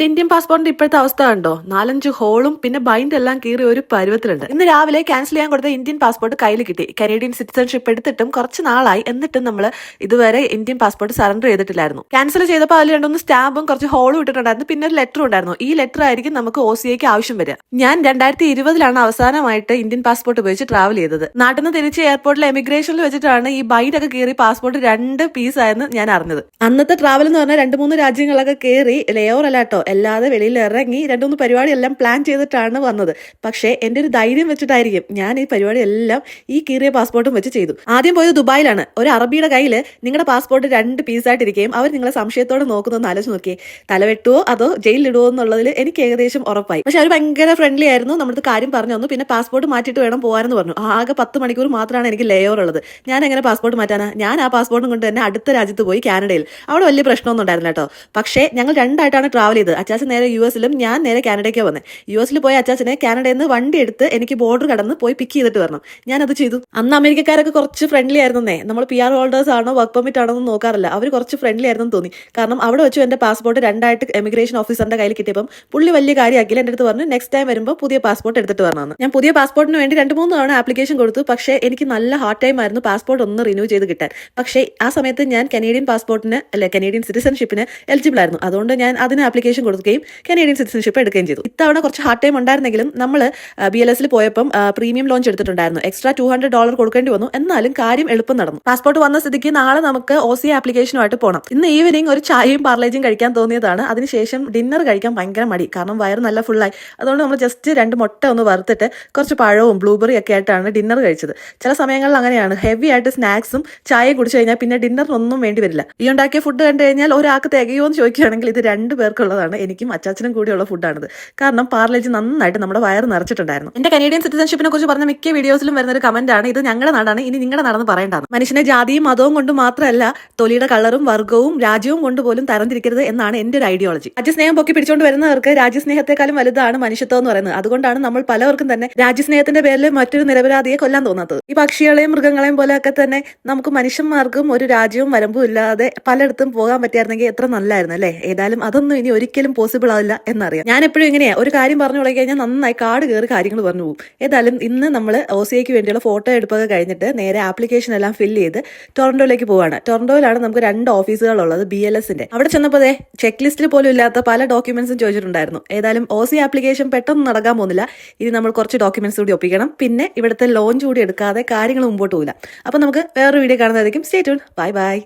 എന്റെ ഇന്ത്യൻ പാസ്പോർട്ടിന്റെ ഇപ്പോഴത്തെ അവസ്ഥ കണ്ടോ? 4-5 ഹോളും പിന്നെ ബൈൻഡ് എല്ലാം കീറി ഒരു പരുവത്തിലുണ്ട്. ഇന്ന് രാവിലെ ക്യാൻസൽ ചെയ്യാൻ കൊടുത്ത ഇന്ത്യൻ പാസ്പോർട്ട് കയ്യിൽ കിട്ടി. കനേഡിയൻ സിറ്റിസൺഷിപ്പ് എടുത്തിട്ടും കുറച്ച് നാളായി, എന്നിട്ടും നമ്മൾ ഇതുവരെ ഇന്ത്യൻ പാസ്പോർട്ട് സറണ്ടർ ചെയ്തിട്ടില്ലായിരുന്നു. ക്യാൻസൽ ചെയ്തപ്പോൾ അതിൽ 2-3 സ്റ്റാമ്പും കുറച്ച് ഹോളും ഇട്ടിട്ടുണ്ടായിരുന്നു. പിന്നെ ഒരു ലെറ്റർ ഉണ്ടായിരുന്നു. ഈ ലെറ്റർ ആയിരിക്കും നമുക്ക് OCAക്ക് ആവശ്യം വരിക. ഞാൻ 2020 അവസാനമായിട്ട് ഇന്ത്യൻ പാസ്പോർട്ട് ഉപയോഗിച്ച് ട്രാവൽ ചെയ്തത്. നാട്ടിൽ നിന്ന് തിരിച്ച് എയർപോർട്ടിൽ എമിഗ്രേഷനിൽ വെച്ചിട്ടാണ് ഈ ബൈൻഡ് ഒക്കെ കീറി പാസ്പോർട്ട് 2 പീസായെന്ന് ഞാൻ അറിഞ്ഞത്. അന്നത്തെ ട്രാവൽ എന്ന് പറഞ്ഞാൽ 2-3 രാജ്യങ്ങളൊക്കെ കയറി ലേയോർ അല്ലാട്ടോ, അല്ലാതെ വെളിയിൽ ഇറങ്ങി 2-3 പരിപാടിയെല്ലാം പ്ലാൻ ചെയ്തിട്ടാണ് വന്നത്. പക്ഷേ എന്റെ ഒരു ധൈര്യം വെച്ചിട്ടായിരിക്കും ഞാൻ ഈ പരിപാടിയെല്ലാം ഈ കീറിയ പാസ്പോർട്ടും വെച്ച് ചെയ്തു. ആദ്യം പോയത് ദുബായിലാണ്. ഒരു അറബിയുടെ കയ്യിൽ നിങ്ങളുടെ പാസ്പോർട്ട് 2 പീസായിട്ടിരിക്കുകയും അവർ നിങ്ങളെ സംശയത്തോടെ നോക്കുന്നൊന്ന് ആലോചിച്ച് നോക്കിയേ. തലവെട്ടുവോ അതോ ജയിലിലിടുവോ എന്നുള്ളതിൽ എനിക്ക് ഏകദേശം ഉറപ്പായി. പക്ഷെ അവർ ഭയങ്കര ഫ്രണ്ട്ലി ആയിരുന്നു. നമ്മുടെ കാര്യം പറഞ്ഞു തന്നു. പിന്നെ പാസ്പോർട്ട് മാറ്റിയിട്ട് വേണം പോകാനെന്ന് പറഞ്ഞു. ആകെ 10 മണിക്കൂർ മാത്രമാണ് എനിക്ക് ലേയോർ ഉള്ളത്. ഞാൻ എങ്ങനെ പാസ്പോർട്ട് മാറ്റാനാ? ഞാൻ ആ പാസ്പോർട്ടും കൊണ്ട് തന്നെ അടുത്ത രാജ്യത്ത് പോയി, കാനഡയിൽ. അവിടെ വലിയ പ്രശ്നമൊന്നും ഉണ്ടായിരുന്നില്ല കേട്ടോ. പക്ഷേ ഞങ്ങൾ 2 ആയിട്ടാണ് ട്രാവൽ ചെയ്തത്. അച്ചാച്ചൻ നേരെ US-ലും ഞാൻ നേരെ കാനഡയ്ക്ക് വന്നത്. US-ൽ പോയ അച്ചാച്ചനെ കാനഡയിൽ നിന്ന് വണ്ടി എടുത്ത് എനിക്ക് ബോർഡർ കടന്ന് പോയി പിക്ക് ചെയ്തിട്ട് വരണം. ഞാനത് ചെയ്തു. അന്ന് അമേരിക്കക്കാരൊക്കെ കുറച്ച് ഫ്രണ്ട്ലി ആയിരുന്നേ. നമ്മൾ PR ഹോൾഡേഴ്സ് ആണോ വർക്ക് പെർമിറ്റ് ആണോ എന്ന് നോക്കാറില്ല. അവർ കുറച്ച് ഫ്രണ്ട്ലി ആയിരുന്നു തോന്നി. കാരണം അവിടെ വെച്ചു എന്റെ പാസ്പോർട്ട് 2 എമിഗ്രേഷൻ ഓഫീസറിന്റെ കയ്യിൽ കിട്ടിയപ്പം പുള്ളി വലിയ കാര്യമാക്കില്ല. എൻ്റെ അടുത്ത് പറഞ്ഞു നെക്സ്റ്റ് ടൈം വരുമ്പോൾ പുതിയ പാസ്പോർട്ട് എടുത്തിട്ട് വരണമെന്ന്. ഞാൻ പുതിയ പാസ്പോർട്ടിന് വേണ്ടി 2-3 തവണ ആപ്ലിക്കേഷൻ കൊടുത്തു. പക്ഷേ എനിക്ക് നല്ല ഹാർഡ് ടൈം ആയിരുന്നു പാസ്പോർട്ട് ഒന്ന് റിന്യൂ ചെയ്ത് കിട്ടാൻ. പക്ഷേ ആ സമയത്ത് ഞാൻ കനേഡിയൻ കനേഡിയൻ സിറ്റിസൺഷിപ്പിന് എലിജിബിൾ ആയിരുന്നു. അതുകൊണ്ട് ഞാൻ അതിന് ആപ്ലിക്കേഷൻ കൊടുക്കുകയും കനേഡിയൻ സിറ്റിസൺഷിപ്പ് എടുക്കുകയും ചെയ്തു. ഇത്തവണ കുറച്ച് ഹാർഡ് ടൈം ഉണ്ടായിരുന്നെങ്കിലും നമ്മൾ BLS-ൽ പോയപ്പം പ്രീമിയം ലോഞ്ച് എടുത്തിട്ടുണ്ടായിരുന്നു. എക്സ്ട്രാ $200 കൊടുക്കേണ്ടി വന്നു. എന്നാലും കാര്യം എളുപ്പം നടന്നു. പാസ്പോർട്ട് വന്ന സ്ഥിതിക്ക് നാളെ നമുക്ക് OCA ആപ്ലിക്കേഷനുമായിട്ട് പോകണം. ഇന്ന് ഈവനിങ് ഒരു ചായയും പാർലേജും കഴിക്കാൻ തോന്നിയതാണ്. അതിനുശേഷം ഡിന്നർ കഴിക്കാൻ ഭയങ്കര മടി. കാരണം വയറ് നല്ല ഫുള്ളായി. അതുകൊണ്ട് നമ്മൾ ജസ്റ്റ് 2 മുട്ട ഒന്ന് വറുത്തിട്ട് കുറച്ച് പഴവും ബ്ലൂബെറി ഒക്കെ ആയിട്ടാണ് ഡിന്നർ കഴിച്ചത്. ചില സമയങ്ങളിൽ അങ്ങനെയാണ്. ഹെവി ആയിട്ട് സ്നാക്സും ചായയും കുടിച്ചു കഴിഞ്ഞാൽ പിന്നെ ഡിന്നറിനൊന്നും വേണ്ടി വരില്ല. ഈ ഉണ്ടാക്കിയ ഫുഡ് കണ്ടു കഴിഞ്ഞാൽ ഒരാൾക്ക് തികയോ എന്ന് ചോദിക്കുകയാണെങ്കിൽ ഇത് 2 പേർക്കുള്ളതാണ്. എനിക്കും അച്ചാച്ചനും കൂടിയുള്ള ഫുഡാണിത്. കാരണം പാർലേജ് നന്നായിട്ട് നമ്മുടെ വയറ് നിറച്ചിട്ടുണ്ടായിരുന്നു. എന്റെ കനേഡിയൻ സിറ്റിസൺഷിപ്പിനെ കുറിച്ച് പറഞ്ഞ മിക്ക വീഡിയോസിലും വരുന്ന ഒരു കമന്റ് ആണ്, ഇത് ഞങ്ങളുടെ നാടാണ്, ഇനി നിങ്ങളുടെ നാടെന്ന് പറയേണ്ടതാണ്. മനുഷ്യനെ ജാതിയും മതവും കൊണ്ട് മാത്രമല്ല, തൊലിയുടെ കളറും വർഗവും രാജ്യവും കൊണ്ട് പോലും തരംതിരിക്കരുത് എന്നാണ് എന്റെ ഒരു ഐഡിയോളജി. രാജ്യസ്നേഹം പൊക്കി പിടിച്ചുകൊണ്ട് വരുന്നവർക്ക് രാജ്യസ്നേഹത്തെക്കാളും വലുതാണ് മനുഷ്യത്വം എന്ന് പറയുന്നത്. അതുകൊണ്ടാണ് നമ്മൾ പലവർക്കും തന്നെ രാജ്യസ്നേഹത്തിന്റെ പേരിൽ മറ്റൊരു നിരപരാധിയെ കൊല്ലാൻ തോന്നാത്തത്. ഈ പക്ഷികളെയും മൃഗങ്ങളെയും പോലെയൊക്കെ തന്നെ നമുക്ക് മനുഷ്യന്മാർക്കും ഒരു രാജ്യവും വരമ്പും ഇല്ലാതെ പലയിടത്തും പോകാൻ പറ്റിയായിരുന്നെങ്കിൽ എത്ര നല്ലായിരുന്നു അല്ലേ? ഏതായാലും അതൊന്നും ഇനി ഒരിക്കലും പോസിബിൾ ആവില്ല എന്നറിയാം. ഞാൻ എപ്പോഴും ഇങ്ങനെയാ, ഒരു കാര്യം പറഞ്ഞു തുടങ്ങി കഴിഞ്ഞാൽ നന്നായി കാട് കയറി കാര്യങ്ങൾ പറഞ്ഞു പോകും. ഏതായാലും ഇന്ന് നമ്മൾ OCAക്ക് വേണ്ടിയുള്ള ഫോട്ടോ എടുപ്പൊക്കെ കഴിഞ്ഞിട്ട് നേരെ ആപ്ലിക്കേഷൻ എല്ലാം ഫില്ല് ചെയ്ത് ടൊറന്റോയിലേക്ക് പോവാണ്. ടൊറന്റോയിലാണ് നമുക്ക് 2 ഓഫീസുകളുള്ളത് BLS-ന്റെ. അവിടെ ചെന്നപ്പോൾ ചെക്ക് ലിസ്റ്റിൽ പോലും ഇല്ലാത്ത പല ഡോക്യുമെന്റ്സും ചോദിച്ചിട്ടുണ്ടായിരുന്നു. ഏതായാലും OCA ആപ്ലിക്കേഷൻ പെട്ടെന്ന് നടക്കാൻ പോകുന്നില്ല. ഇനി നമ്മൾ കുറച്ച് ഡോക്യുമെന്റ്സ് കൂടി ഒപ്പിക്കണം. പിന്നെ ഇവിടുത്തെ ലോഞ്ച് കൂടി എടുക്കാതെ കാര്യങ്ങൾ മുമ്പോട്ട് പോകില്ല. അപ്പൊ നമുക്ക് വേറൊരു വീഡിയോ കാണുന്നതായിരിക്കും. Stay tune. Bye by.